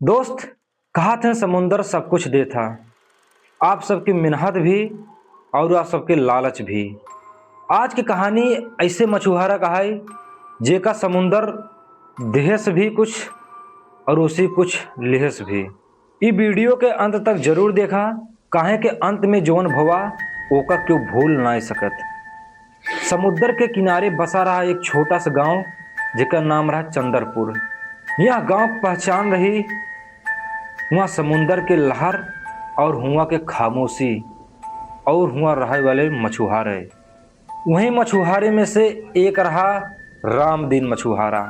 दोस्त, कहा था समुंदर सब कुछ दे था। आप सबकी मेहनत भी और आप सबके लालच भी। आज की कहानी ऐसे मछुआरा का है जेका समुंदर देहस भी कुछ और उसी कुछ लेहस भी। ई वीडियो के अंत तक जरूर देखा, काहे के अंत में जौन भवा ओका क्यों भूल ना सकत। समुद्र के किनारे बसा रहा एक छोटा सा गांव जेका नाम रहा चंदरपुर। यह गांव की पहचान रही हुआ समुंदर के लहर और हुआ के खामोशी और हुआ रहे वाले मछुआरे। वहीं मछुआरे में से एक रहा रामदीन मछुआरा।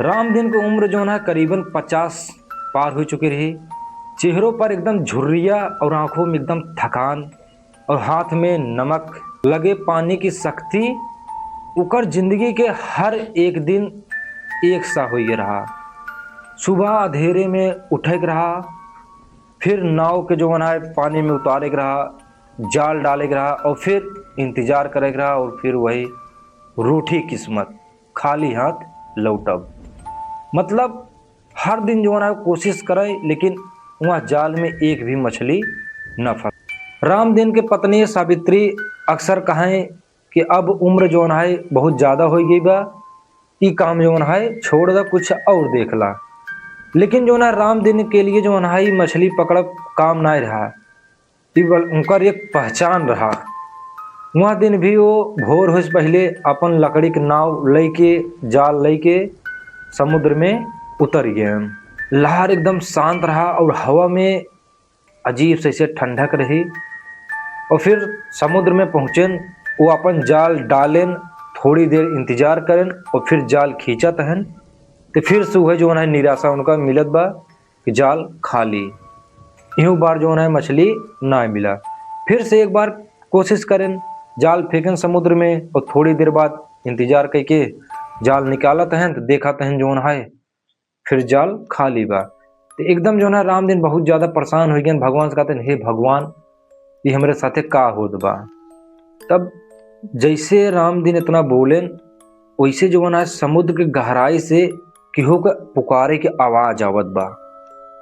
रामदीन की उम्र जो है करीबन 50 पार हो चुकी रही। चेहरों पर एकदम झुर्रिया और आंखों में एकदम थकान और हाथ में नमक लगे पानी की सख्ती। उकर जिंदगी के हर एक दिन एक सा हो रहा। सुबह अंधेरे में उठक रहा, फिर नाव के जो है पानी में उतारे रहा, जाल डाले रहा और फिर इंतजार करे रहा और फिर वही रूठी किस्मत, खाली हाथ लौटब। मतलब हर दिन जो है कोशिश करे लेकिन वहाँ जाल में एक भी मछली न फंस। रामदीन के पत्नी सावित्री अक्सर कहें कि अब उम्र जो है बहुत ज़्यादा हो गई बा, ई काम जो है छोड़ दा, कुछ और देख ला। लेकिन जो ना रामदीन के लिए जो है मछली पकड़ काम ना रहा, उनका एक पहचान रहा। वह दिन भी वो भोर हो पहले अपन लकड़ी के नाव लेके जाल लेके समुद्र में उतर गए। लहर एकदम शांत रहा और हवा में अजीब से ठंडक रही। और फिर समुद्र में पहुँचेन, वो अपन जाल डालेन, थोड़ी देर इंतजार करें और फिर जाल खींचत हन। तो फिर सुबह जो है निराशा उनका मिलत बा कि जाल खाली। यूँ बार जो है मछली ना मिला। फिर से एक बार कोशिश करें, जाल फेंकन समुद्र में और थोड़ी देर बाद इंतजार करके जाल निकालत हैं तो देखत हैं जो है फिर जाल खाली बा। तो एकदम जो है रामदीन बहुत ज़्यादा परेशान हो गए। भगवान से कहते हैं, हे भगवान, ये हमारे साथे का होत बा। तब जैसे रामदीन इतना बोलें वैसे जो है समुद्र के गहराई से केहू के पुकारे की आवाज आवत बा।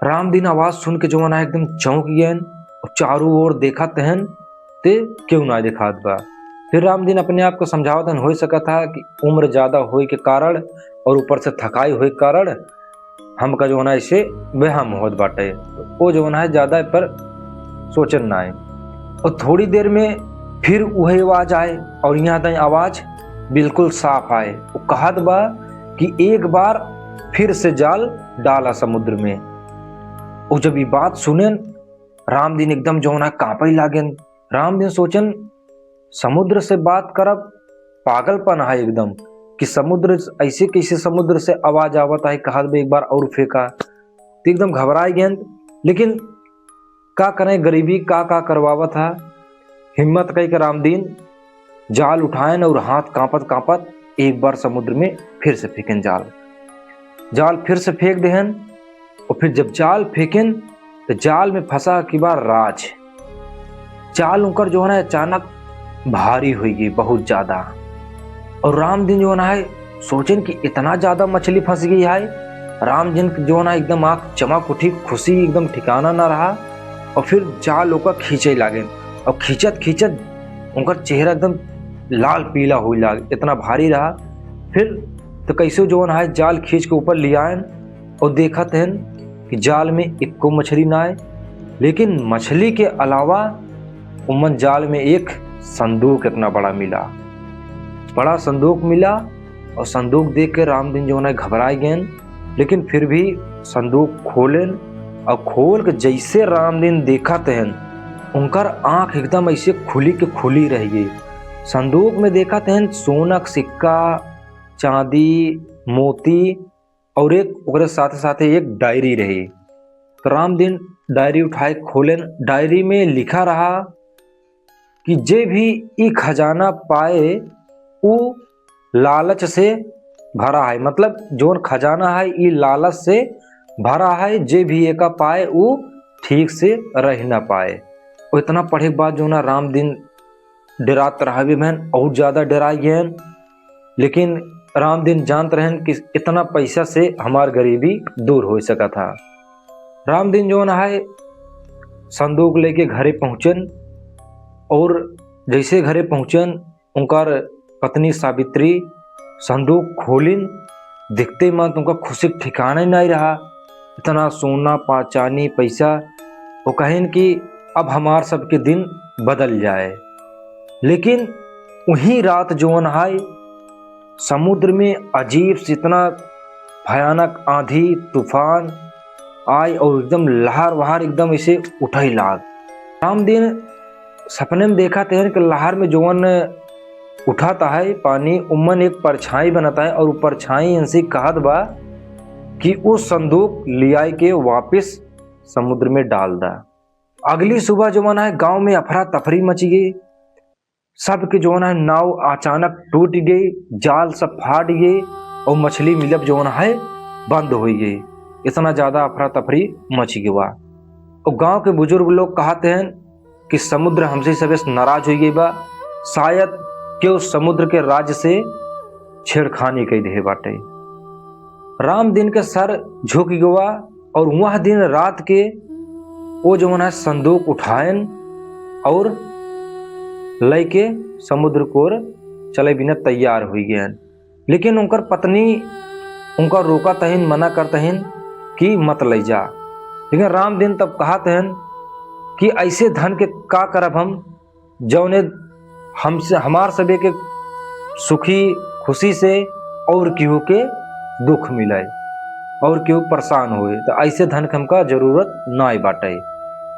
रामदीन आवाज सुन के जो है एकदम चौंक गए और चारों ओर देखत हन ते क्यों ना दिखात बा। फिर रामदीन अपने आप को समझावत हन, हो सका था कि उम्र ज्यादा होए के कारण और ऊपर से थकाई होए के कारण हमका जो है इसे वहम होत बाटे। वो जो है ज्यादा पर सोचन ना आए। और थोड़ी देर में फिर वही आवाज आए और यहाँ तक आवाज बिल्कुल साफ आए। वो कहत बा कि एक बार फिर से जाल डाला समुद्र में। और जब ये बात सुने रामदीन एकदम जो है कांपे लागेन। रामदीन सोचन, समुद्र से बात करब पागलपन है एकदम, कि समुद्र ऐसे कैसे समुद्र से आवाज आवत है, कहत बा एक बार और फेंका। तो एकदम घबराए गए। लेकिन का करें, गरीबी का करवावत था। हिम्मत कह के रामदीन जाल उठाएन और हाथ कांपत कांपत एक बार समुद्र में फिर से फेंकें जाल फिर से फेंक देहन। और फिर जब जाल फेंकें तो जाल में फंसा की बार राज। जाल उनकर जो है अचानक भारी हुई गई बहुत ज्यादा। और रामदीन जो है सोचें कि इतना ज्यादा मछली फंस गई है। रामदीन जो है एकदम आंख चमक उठी, खुशी एकदम ठिकाना ना रहा। और फिर जाल ओका खींचे लागे और खींचत खींचत उनका चेहरा एकदम लाल पीला हुई लाग, इतना भारी रहा। फिर तो कैसे जो है जाल खींच के ऊपर ले आए और देखत हैं कि जाल में एक को मछली ना आए। लेकिन मछली के अलावा उमन जाल में एक संदूक इतना बड़ा मिला, बड़ा संदूक मिला। और संदूक देख के रामदीन जो है घबराए गए। लेकिन फिर भी संदूक खोलें और खोल के जैसे रामदीन देखत हैं उनकर आंख एकदम ऐसे खुली के खुली रह गई। संदूक में देखत हैं सोना का सिक्का, चांदी, मोती और एक ओकरे साथे साथे एक डायरी रही। तो रामदीन डायरी उठाए खोलें। डायरी में लिखा रहा कि जे भी ई खजाना पाए वो लालच से भरा है। मतलब जोन खजाना है ये लालच से भरा है, जे भी एका पाए वो ठीक से रह ना पाए। और इतना पढ़े के बाद जो ना रामदीन डरात रहा भी बहन और ज़्यादा डराई गए। लेकिन रामदीन जानते रहें कि इतना पैसा से हमार गरीबी दूर हो सका था। रामदीन जो है संदूक लेके घरे पहुँचन और जैसे घरे पहुँचन उनकर पत्नी सावित्री संदूक खोलिन, दिखते मत उनका खुशी ठिकाना ही नहीं रहा। इतना सोना चांदी पैसा, वो कहें कि अब हमार सबके दिन बदल जाए। लेकिन वही रात जोन है समुद्र में अजीब से इतना भयानक आंधी तूफान आए और एकदम लहर वहार एकदम ऐसे उठई लाग। रामदीन सपने में देखा थे कि लहर में जोन उठाता है पानी उमन एक परछाई बनाता है और परछाई इनसे कहत बा कि उस संदूक लिया के वापस समुद्र में डाल दा। अगली सुबह जो है गांव में अफरा तफरी मची गई। सबके जो है नाव अचानक टूट गई, जाल सब फाट गए और मछली मिलब जो है बंद हो गई। इतना ज्यादा अफरा तफरी मच गया और गांव के बुजुर्ग लोग कहते हैं कि समुद्र हमसे सबे नाराज हो गई बा, शायद कि उस समुद्र के राज्य से छेड़खानी कई दे बाटे। रामदीन के सर झुक गया और वह दिन रात के वो जो है संदूक उठायन और लेके समुद्र को चले बिना तैयार हो गए। लेकिन उनकर पत्नी उनका रोका तहिन, मना करतहिन कि मत ले जा। लेकिन रामदीन तब कहते हैं कि ऐसे धन के का करब हम, जौने हमसे हमार सबे के सुखी खुशी से और केहू के दुख मिले और केहू परेशान हुए, तो ऐसे धन के हमका जरूरत ना बाटे।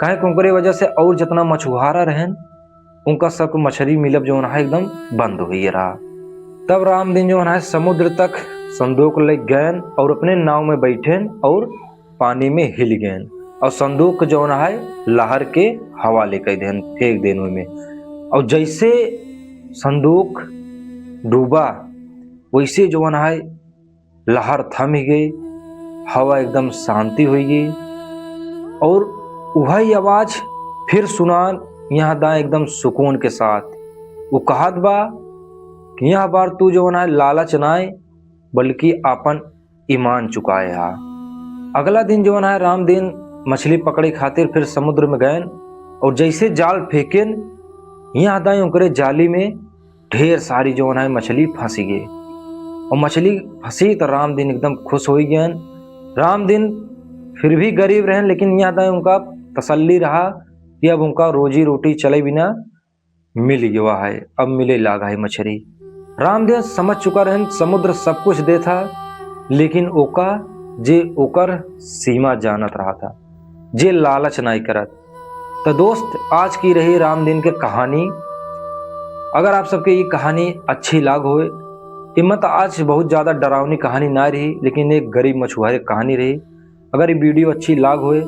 काहे कि उनकरे वजह से और जितना मछुआरा रहन उनका सब मछली मिलब जो है एकदम बंद हो रहा। तब रामदीन जो है समुद्र तक संदूक ले गए और अपने नाव में बैठे और पानी में हिल गए और संदूक जो है लहर के हवाले कर देन, फेंक देन में। और जैसे संदूक डूबा वैसे जो है लहर थम गई, हवा एकदम शांति हो गई और वही आवाज फिर सुना यहाँ दा एकदम सुकून के साथ। वो कहत बा कि यह बार तू जो है लालच नाय बल्कि अपन ईमान चुकाए हा। अगला दिन जो है रामदीन मछली पकड़े खातिर फिर समुद्र में गए और जैसे जाल फेंकेन यहाँ दाई उनकरे जाली में ढेर सारी जो है मछली फंसी गई और मछली फंसी तो रामदीन एकदम खुश हो गए। रामदीन फिर भी गरीब रहे लेकिन यहाँ दाई उनका तसल्ली रहा कि अब उनका रोजी रोटी चले बिना मिल गया है, अब मिले लागा है मछली। रामदीन समझ चुका रहे समुद्र सब कुछ दे था, लेकिन ओका जे ओकर सीमा जानत रहा था, जे लालच नहीं करत। तो दोस्त आज की रही रामदीन के कहानी। अगर आप सबके ये कहानी अच्छी लाग होए, हिम्मत आज बहुत ज़्यादा डरावनी कहानी ना रही लेकिन एक गरीब मछुआरे कहानी रही। अगर ये वीडियो अच्छी लाग होए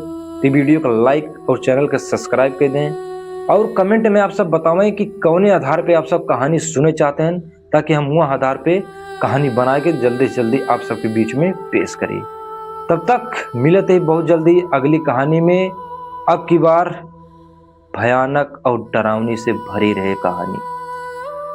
तो वीडियो को लाइक और चैनल को सब्सक्राइब कर दें और कमेंट में आप सब बतावें कि कौने आधार पे आप सब कहानी सुने चाहते हैं, ताकि हम वह आधार पे कहानी बना के जल्दी से जल्दी आप सबके बीच में पेश करें। तब तक मिलते हैं बहुत जल्दी अगली कहानी में। अब की बार भयानक और डरावनी से भरी रहे कहानी।